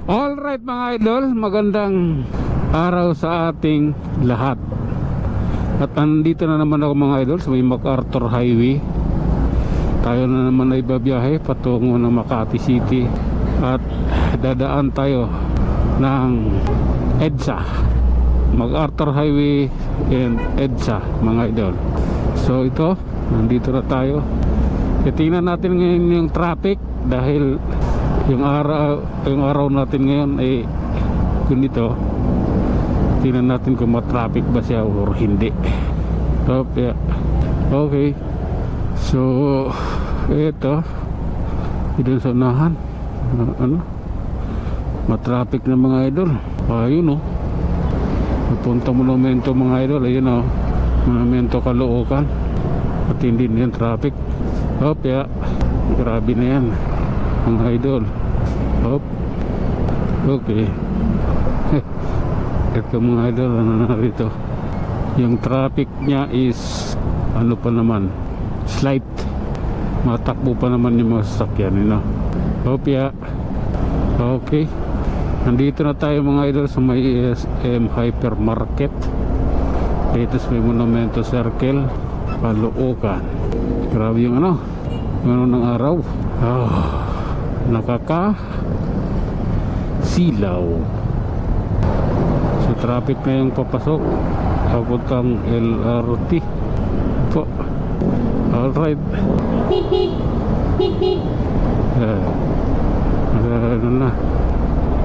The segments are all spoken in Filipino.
Alright mga idol, magandang araw sa ating lahat. At andito na naman ako mga idol sa may MacArthur Highway. Tayo na naman ay babiyahe patungo ng Makati City. At dadaan tayo ng EDSA, MacArthur Highway and EDSA mga idol. So ito, nandito na tayo. Tingnan natin ngayon yung traffic dahil yung araw natin ngayon ay ganito. Tingnan natin kung ma-traffic ba siya or hindi. Okay. So ito dito sa unahan, ma-traffic na mga idol. Ayun papunta monumento mga idol. Ayun monumento Caloocan. At hindi na yung traffic. Grabe na yan mga idol. Okay. Ito mga idol, ano na rito, yung traffic nya is ano pa naman, slight. Matakbo pa naman yung mga sasakyan, Okay. Nandito na tayo mga idol sa may ESM Hypermarket. Dito sa may Monumento Circle, Caloocan. Grabe yung ng araw. Nakakasilaw. So traffic na yung papasok papuntang LRT po. Alright.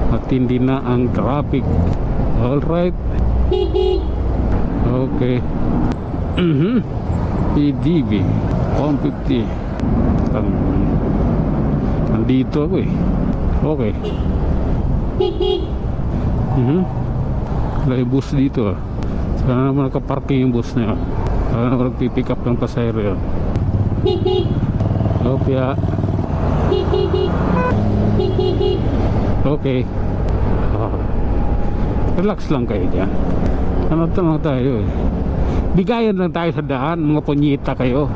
Matindi na ang traffic. Alright. Okay. PDB 150. Nandito ako Okay. Wala yung bus dito Sana naman nakaparking yung bus na yun. Sana naman nagpipick up ng pasahero yun. Okay. Relax lang kayo dyan. Ano tayo bigayan lang tayo sa daan. Mga punyita kayo,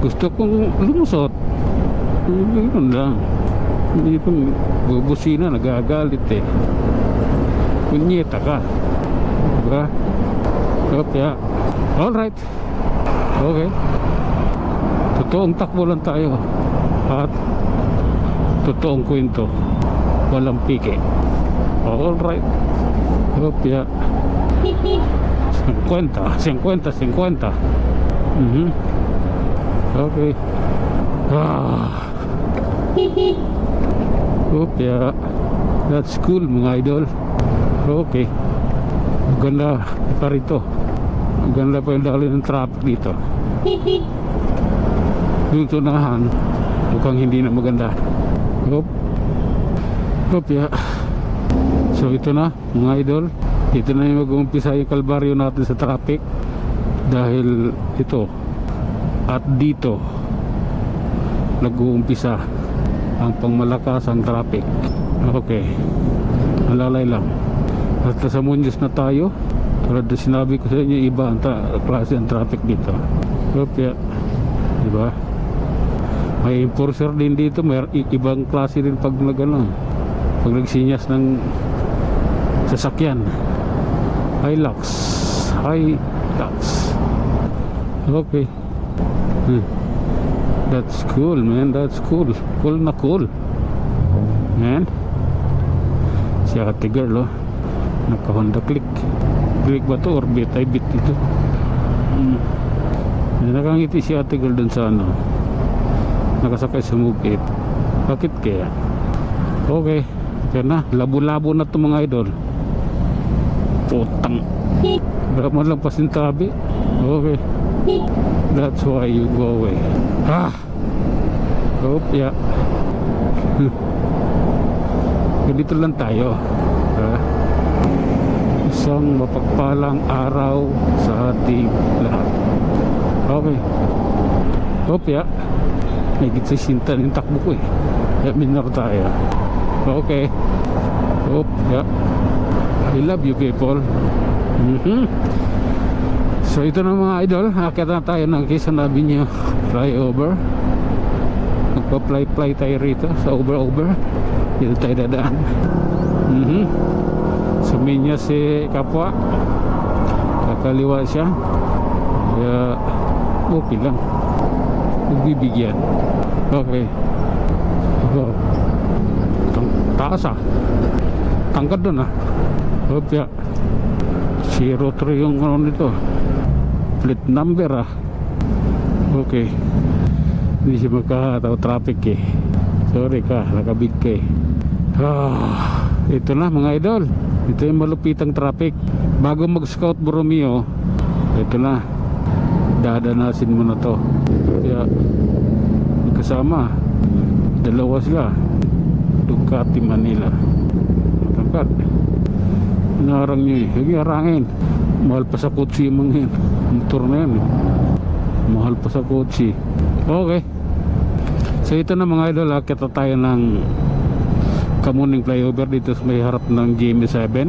gusto kong lumusot. Yun lang. Hindi pong bubusina, nagagalit punyeta ka, Alright. Okay. Totoong takbo lang tayo at totoong kwento, walang pike. Alright. 50 Okay. That's cool mga idol. Okay. Maganda pa rito. Maganda pa yung dali ng traffic dito. Yung tunahan mukhang hindi na maganda. So ito na mga idol, ito na yung mag-uumpisa yung kalbaryo natin sa traffic. Dahil ito at dito nag-uumpisa ang pangmalakas ang traffic. Okay, alalay lang. At sa Muñoz na tayo. Tulad na sinabi ko sa inyo, iba ang klase ang traffic dito. Diba? May enforcer din dito. May ibang klase din pag pag nagsinyas ng sasakyan. Hilux. Okay. That's cool man. That's cool. Cool na cool man. Si ate girl naka Honda Click ba to or bit ito? Nakangiti si ate girl dun sa nakasakay sa Move 8. Bakit kaya? Okay. Kaya na, labo-labo na to mga idol. Putang man lang pasintabi. Okay. That's why you go away. Ganito lang tayo. Isang mapagpalang araw sa ating lahat. Okay. Nagit sa sinta ng takbo ko Kaya minor tayo. Okay. I love you people. So ito na mga idol, akit na tayo ng Quezon Avenue flyover. Magpa-fly tayo rito sa over. Dito tayo dadaan. Suminya si kapwa, kakaliwa siya, kaya okay lang, magbibigyan. Okay. Taas tangkad doon Opya 03 yung ano nito, plate number okay. Hindi siya magkataw traffic sorry ka, nakabig ka ito na mga idol, ito yung malupitang traffic. Bago mag Scout Borromeo, ito na, dadanasin mo na to. Kaya kasama dalawa sila, Ducati Manila, matangkad, narang nyo hindi harangin, mahal pa sa kotse yung mga yan, motor na yan mahal pa sa kotse. Okay, so ito na mga idol, kita tayo ng Kamuning flyover dito sa may harap ng GMA7.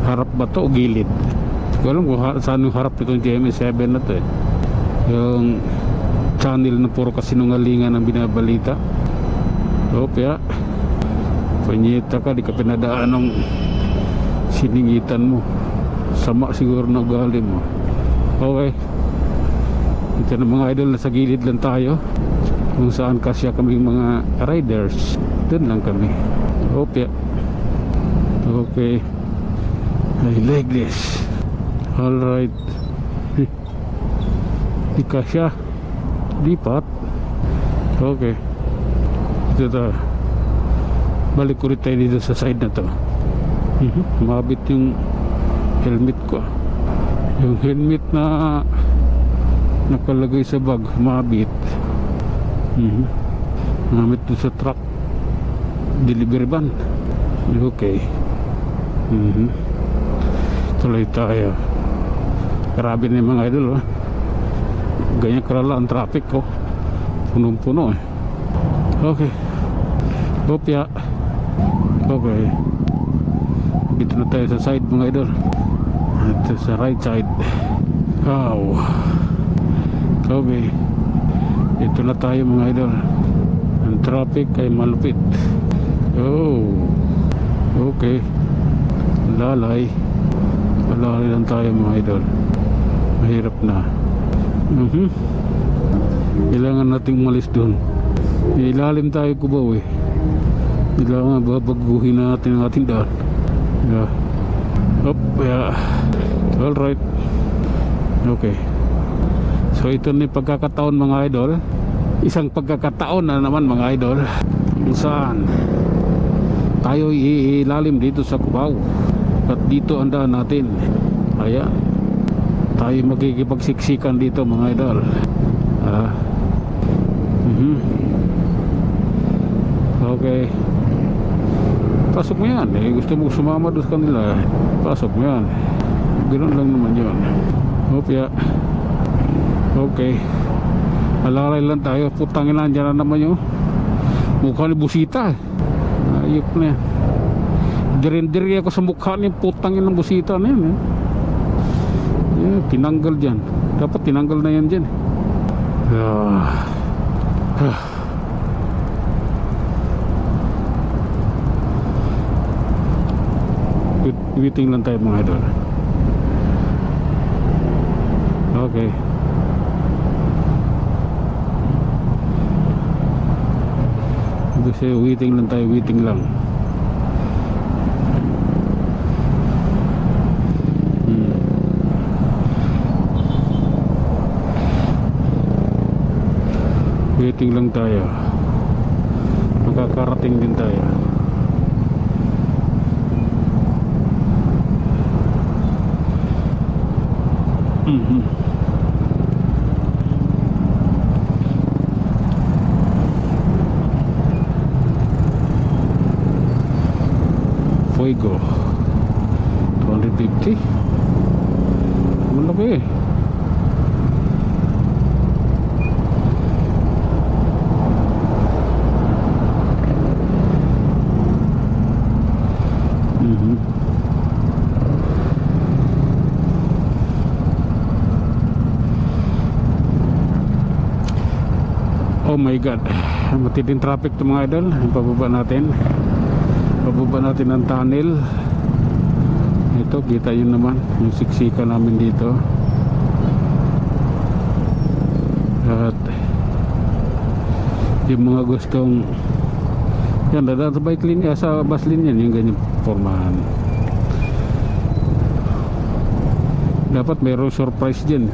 Harap ba to o gilid? Hindi ko alam kung saan yung harap itong GMA7 na to yung channel na puro kasinungalingan ang binabalita. Opya, panyeta ka, di ka pinadaan ng siningitan mo, sama siguro na ugali mo. Okay, ito na mga idol, nasa gilid lang tayo kung saan kasya kaming mga riders, dun lang kami. Opya, okay, I like this. Alright. Di kasya, lipat. Okay, ito ta, balik ulit tayo dito sa side na to. Mabit yung helmet ko, yung helmet na nakalagay sa bag, mabit. Namit doon sa truck delivery van. Okay. Tuloy tayo. Grabe na yung mga idol ganyan karala ang traffic punong puno Okay, Opya. Okay, dito na tayo sa side mga idol, ito sa right side. Okay, ito na tayo mga idol, ang traffic ay malupit. Okay, lalay lang tayo mga idol, mahirap na. Kailangan nating malis doon, ilalim tayo kubaw kailangan babaguhin natin ang ating daan. Alright. Okay, so ito na yung pagkakataon mga idol, isang pagkakataon na naman mga idol, kung saan tayo ilalim dito sa kubaw at dito ang daan natin. Kaya tayo magkikipagsiksikan dito mga idol. Okay, pasok mo yan gusto mo sumama doon sa kanila, pasok mo yan, ganoon lang naman yun. Opya. Okay, alalay lang tayo, putangin na, dyan na naman yun, mukha ni busita ayop na yan, dirin-diri ako sa mukha niya, putangin ng busita na yan tinanggal dyan, dapat tinanggal na yan dyan. Waiting lang tayo mga idol. Okay, kasi waiting lang tayo, waiting lang. Waiting lang tayo, makakarating din tayo. Fuego 250, malaki my god, matinding traffic to mga idol. Pababa natin ng tunnel. Ito, kita yun naman yung siksika namin dito. At yung mga gustong yan, dadaan sa bike lane, sa bus lane yan, yung ganyan formahan. Dapat mayroong surprise dyan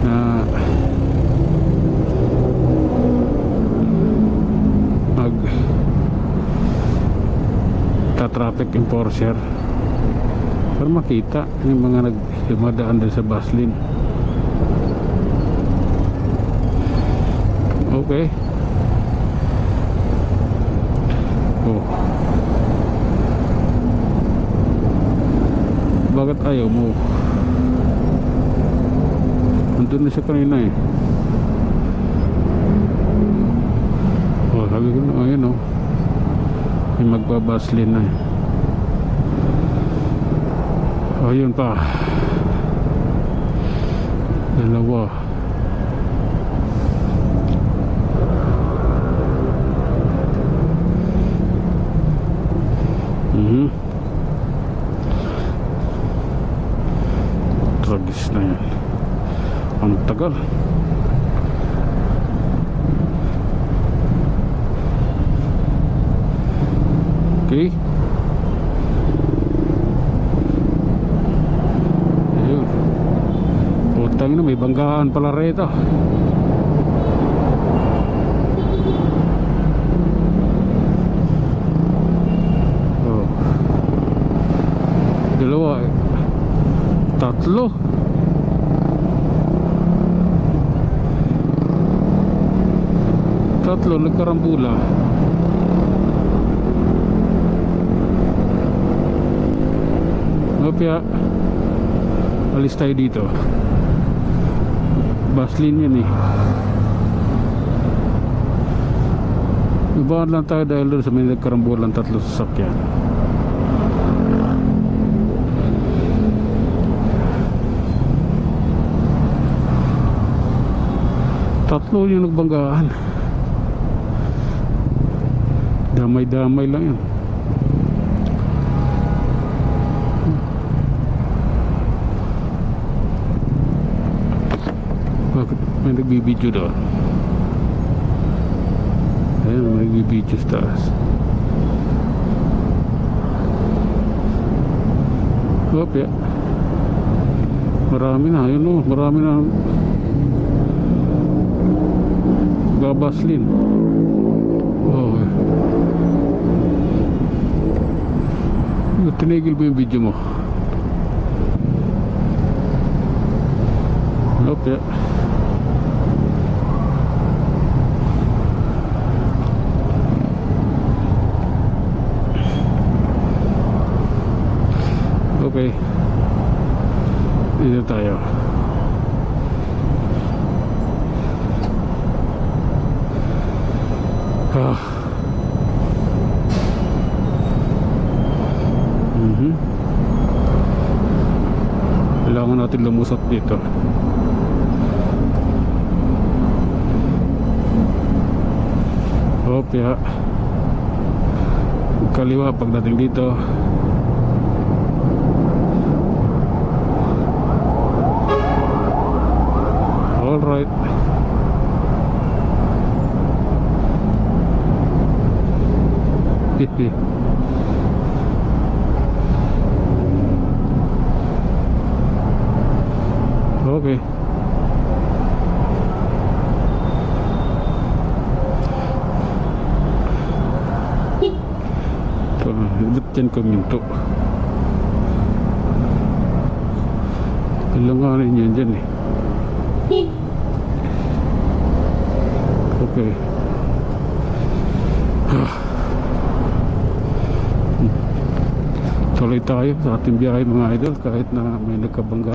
na traffic enforcer para makita yung mga nagdumadaan din sa bus lane. Okay. Oh, bakit ayaw mo? Nandun na siya kanina eh. Oh, sabi ko na, ayun oh, may magbabus lane na eh. Oh, yun pa, dalawa. Tragis na yan. Ang tagal. Okay. Ayun. Putang na, may banggaan pala rito. Oh. Dalawa eh. Tatlo. Tatlo nagkarambula. Kaya alis tayo dito. Bus lane yan eh. Ibaan lang tayo dahil doon sa may nagkarambulan tatlo sasakyan. Tatlo yung nagbanggaan. Damay-damay lang yan. Bakit may nagbibideo doon? Ayan, may nagbibideo sa taas. Okay. Marami na, yun o, marami na babaslin. Oh, tinigil mo yung video mo. Okay. Okay. Dito tayo. Kailangan natin lumusot dito. Okay. Kaliwa pagdating dito. Alright. Okay. Ito, ba't yan kuminto? Kailanganin yan dyan eh. Okay. Tuloy tayo sa ating biyahe mga idol kahit na may nagkabangga.